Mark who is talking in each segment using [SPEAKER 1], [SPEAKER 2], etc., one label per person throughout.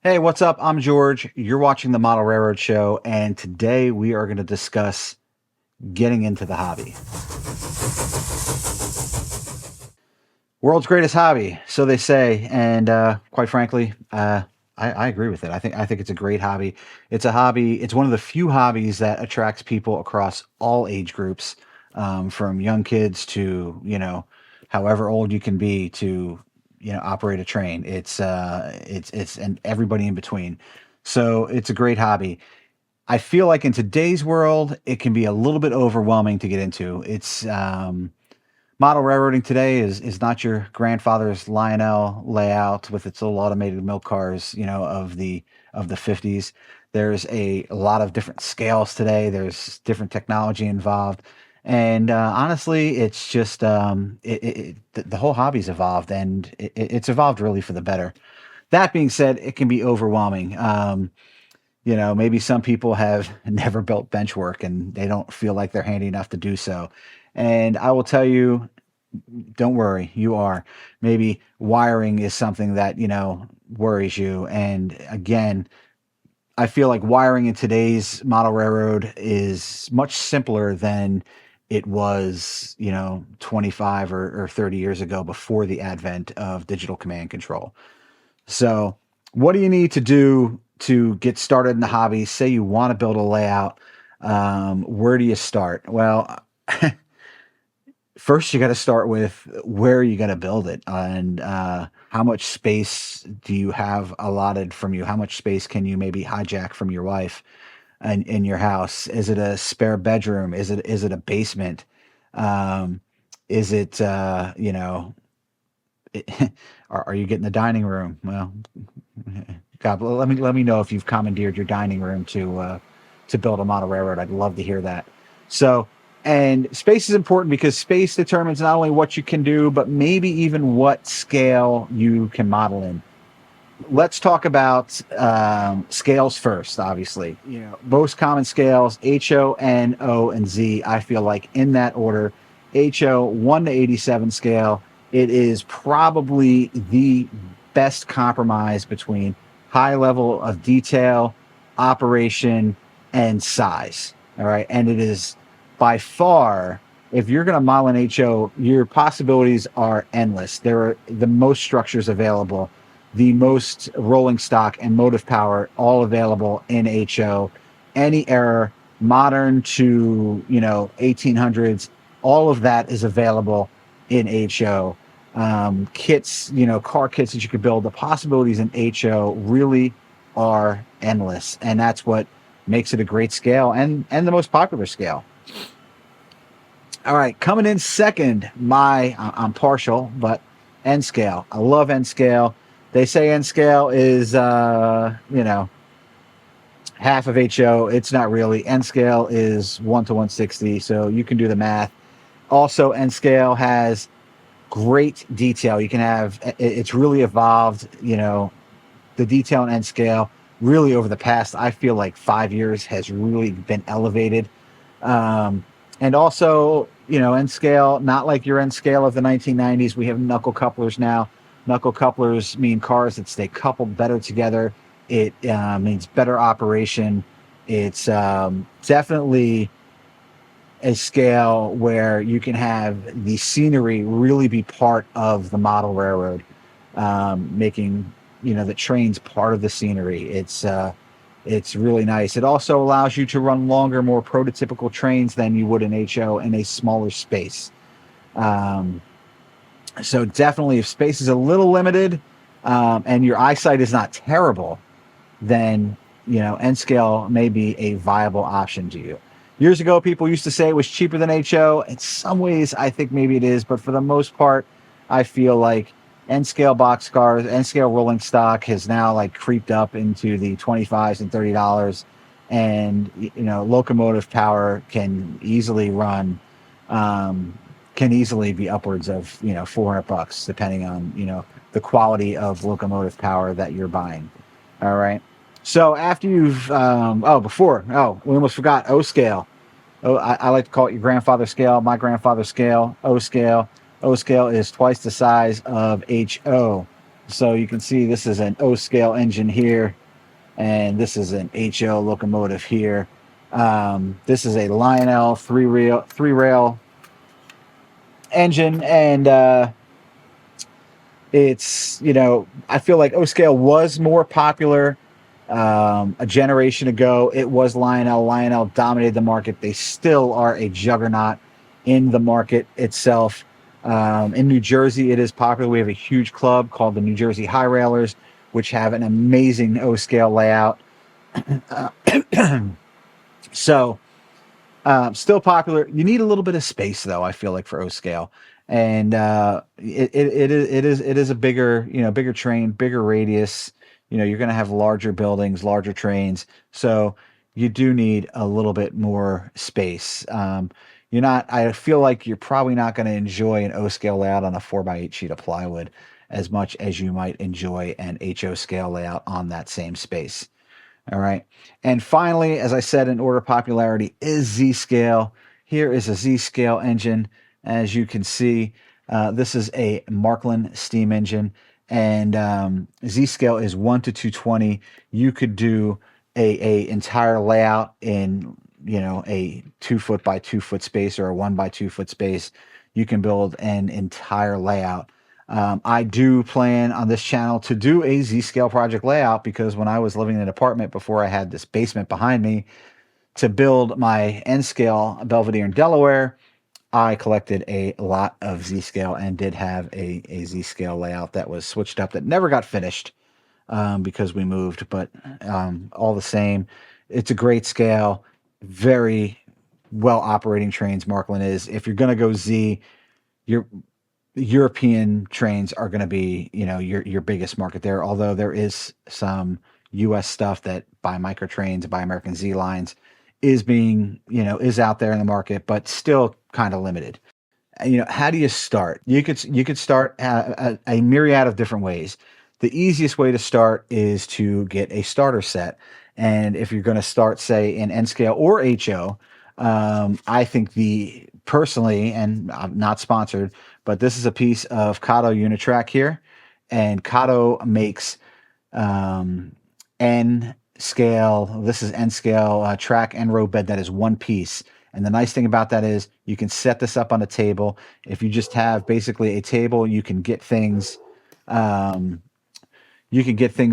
[SPEAKER 1] Hey, what's up? I'm George. You're watching the Model Railroad Show, and today we are going to discuss getting into the hobby. World's greatest hobby, so they say, and quite frankly, I agree with it. I think it's a great hobby. It's a hobby. It's one of the few hobbies that attracts people across all age groups, from young kids to however old you can be to operate a train. It's and everybody in between. So it's a great hobby. I feel like in today's world, it can be a little bit overwhelming to get into. It's Model railroading today is not your grandfather's Lionel layout with its little automated milk cars, of the 50s. There's a lot of different scales today. There's different technology involved, and honestly, it's just the whole hobby's evolved, and it's evolved really for the better. That being said, it can be overwhelming. Maybe some people have never built bench work and they don't feel like they're handy enough to do so. And I will tell you, don't worry, you are. Maybe wiring is something that, worries you. And again, I feel like wiring in today's model railroad is much simpler than it was, 25 or 30 years ago before the advent of digital command control. So, what do you need to do to get started in the hobby? Say you want to build a layout. Where do you start? Well, first you got to start with where are you going to build it, and how much space do you have allotted from you? How much space can you maybe hijack from your wife in your house? Is it a spare bedroom? Is it a basement? Um, is it are you getting the dining room? Well, God, let me know if you've commandeered your dining room to build a model railroad. I'd love to hear that. So, and space is important because space determines not only what you can do, but maybe even what scale you can model in. Let's talk about scales first. Obviously, most common scales: HO, N, O, and Z. I feel like in that order. HO 1 to 87 scale. It is probably the best compromise between high level of detail, operation, and size. All right, and it is by far. If you're going to model an HO, your possibilities are endless. There are the most structures available, the most rolling stock and motive power all available in HO. Any era, modern to 1800s, all of that is available in HO. Kits, car kits that you could build. The possibilities in HO really are endless, and that's what makes it a great scale and the most popular scale. All right, coming in second, I'm partial, but N scale. I love N scale. They say N scale is half of HO. It's not really. N scale is 1 to 160, so you can do the math. Also, N scale has great detail. You can have it's really evolved. The detail in N scale really over the past, I feel like 5 years, has really been elevated. And also, N scale, not like your N scale of the 1990s. We have knuckle couplers now. Knuckle couplers mean cars that stay coupled better together. It means better operation. It's definitely a scale where you can have the scenery really be part of the model railroad, making the trains part of the scenery. It's really nice. It also allows you to run longer, more prototypical trains than you would in HO in a smaller space. Um, so definitely, if space is a little limited, and your eyesight is not terrible, then N scale may be a viable option to you. Years ago, people used to say it was cheaper than HO. In some ways, I think maybe it is, but for the most part, I feel like N scale boxcars, N scale rolling stock has now like creeped up into the 25s and $30, and locomotive power can easily be upwards of $400, depending on the quality of locomotive power that you're buying. All right. So after you've we almost forgot O scale. I like to call it your grandfather scale. My grandfather's scale, O scale. O scale is twice the size of HO. So you can see this is an O scale engine here, and this is an HO locomotive here. This is a Lionel three rail engine, and it's, I feel like O scale was more popular a generation ago. It was Lionel. Lionel dominated the market. They still are a juggernaut in the market itself. In New Jersey, it is popular. We have a huge club called the New Jersey High Railers, which have an amazing O scale layout. Uh, so still popular. You need a little bit of space, though. I feel like for O scale, and it is a bigger, bigger train, bigger radius. You're going to have larger buildings, larger trains, so you do need a little bit more space. You're not. I feel like you're probably not going to enjoy an O scale layout on a 4x8 sheet of plywood as much as you might enjoy an HO scale layout on that same space. All right. And finally, as I said, in order of popularity is Z-Scale. Here is a Z-Scale engine. As you can see, this is a Markland steam engine. And Z-Scale is 1 to 220. You could do a entire layout in, a 2 foot by 2 foot space or a 1 by 2 foot space. You can build an entire layout. I do plan on this channel to do a Z-Scale project layout, because when I was living in an apartment before I had this basement behind me to build my N-Scale Belvedere in Delaware, I collected a lot of Z-Scale and did have a Z-Scale layout that was switched up that never got finished because we moved. But all the same, it's a great scale, very well operating trains. Markland is. If you're going to go Z, you're European trains are going to be, your biggest market there. Although there is some U.S. stuff that by Microtrains, by American Z Lines, is being, is out there in the market, but still kind of limited. How do you start? You could start a myriad of different ways. The easiest way to start is to get a starter set, and if you're going to start, say, in N scale or HO, I think personally, and I'm not sponsored, but this is a piece of Kato Unitrack here, and Kato makes N scale. This is N scale track and road bed that is one piece. And the nice thing about that is you can set this up on a table. If you just have basically a table, you can get things.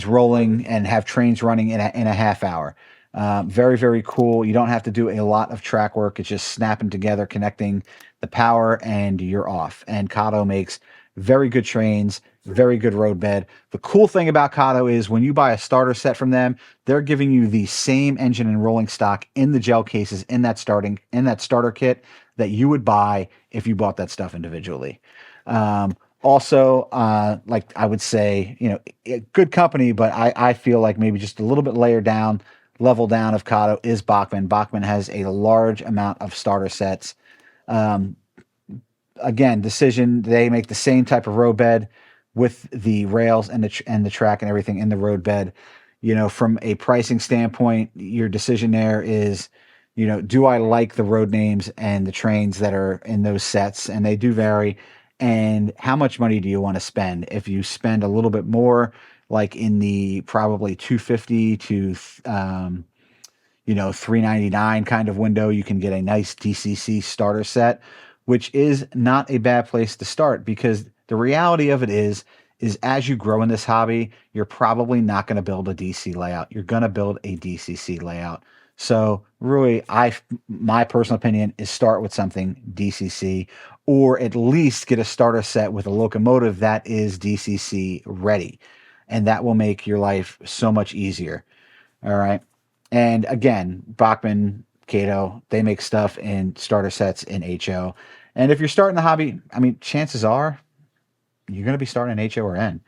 [SPEAKER 1] Rolling and have trains running in a half hour. Very, very cool. You don't have to do a lot of track work. It's just snapping together, connecting the power, and you're off. And Kato makes very good trains, very good road bed. The cool thing about Kato is when you buy a starter set from them, they're giving you the same engine and rolling stock in the gel cases in that starter kit that you would buy if you bought that stuff individually. Also, like I would say, good company, but I feel like maybe just a little bit level down of Kato is Bachmann. Bachmann has a large amount of starter sets. Again, Decision, they make the same type of road bed with the rails and the track and everything in the road bed. From a pricing standpoint, your decision there is, do I like the road names and the trains that are in those sets? And they do vary. And how much money do you want to spend? If you spend a little bit more, like in the probably 250 to $399 kind of window, you can get a nice DCC starter set, which is not a bad place to start, because the reality of it is as you grow in this hobby, you're probably not going to build a DC layout. You're going to build a DCC layout. So really, my personal opinion is start with something DCC, or at least get a starter set with a locomotive that is DCC ready. And that will make your life so much easier. All right. And again, Bachmann, Kato, they make stuff in starter sets in HO. And if you're starting the hobby, I mean, chances are you're going to be starting in HO or N.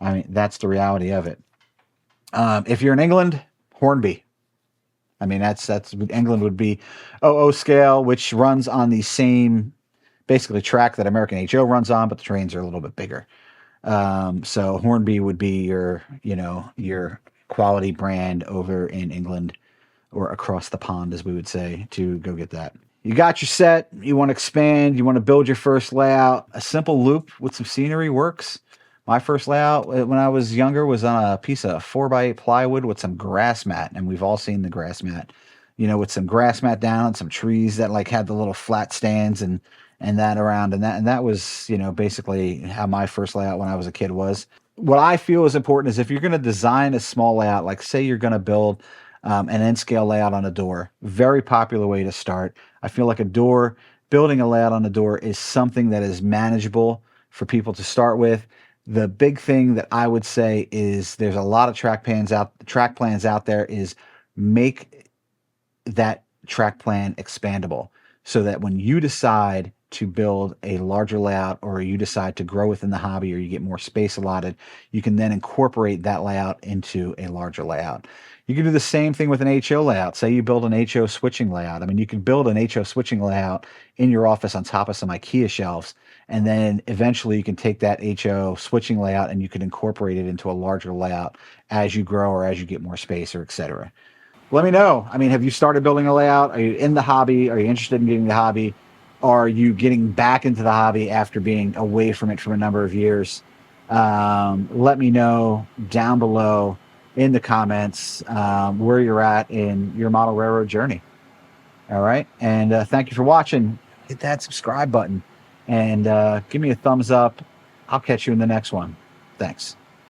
[SPEAKER 1] I mean, that's the reality of it. If you're in England, Hornby. I mean, that's England would be OO scale, which runs on the same basically track that American HO runs on, but the trains are a little bit bigger. So Hornby would be your quality brand over in England, or across the pond, as we would say, to go get that. You got your set, you want to expand, you want to build your first layout. A simple loop with some scenery works, My first layout when I was younger was on a piece of 4x8 plywood with some grass mat, and we've all seen the grass mat, with some grass mat down and some trees that like had the little flat stands and that around, and that was basically how my first layout when I was a kid was. What I feel is important is if you're going to design a small layout, like say you're going to build an N scale layout on a door, very popular way to start. I feel like building a layout on a door is something that is manageable for people to start with. The big thing that I would say is there's a lot of track plans out there is make that track plan expandable so that when you decide to build a larger layout or you decide to grow within the hobby or you get more space allotted, you can then incorporate that layout into a larger layout. You can do the same thing with an HO layout. Say you build an HO switching layout. I mean, you can build an HO switching layout in your office on top of some IKEA shelves, and then eventually you can take that HO switching layout and you can incorporate it into a larger layout as you grow or as you get more space or etc. Let me know. I mean, have you started building a layout? Are you in the hobby? Are you interested in getting the hobby? Are you getting back into the hobby after being away from it for a number of years? Let me know down below in the comments where you're at in your model railroad journey. All right. And thank you for watching. Hit that subscribe button and give me a thumbs up. I'll catch you in the next one. Thanks.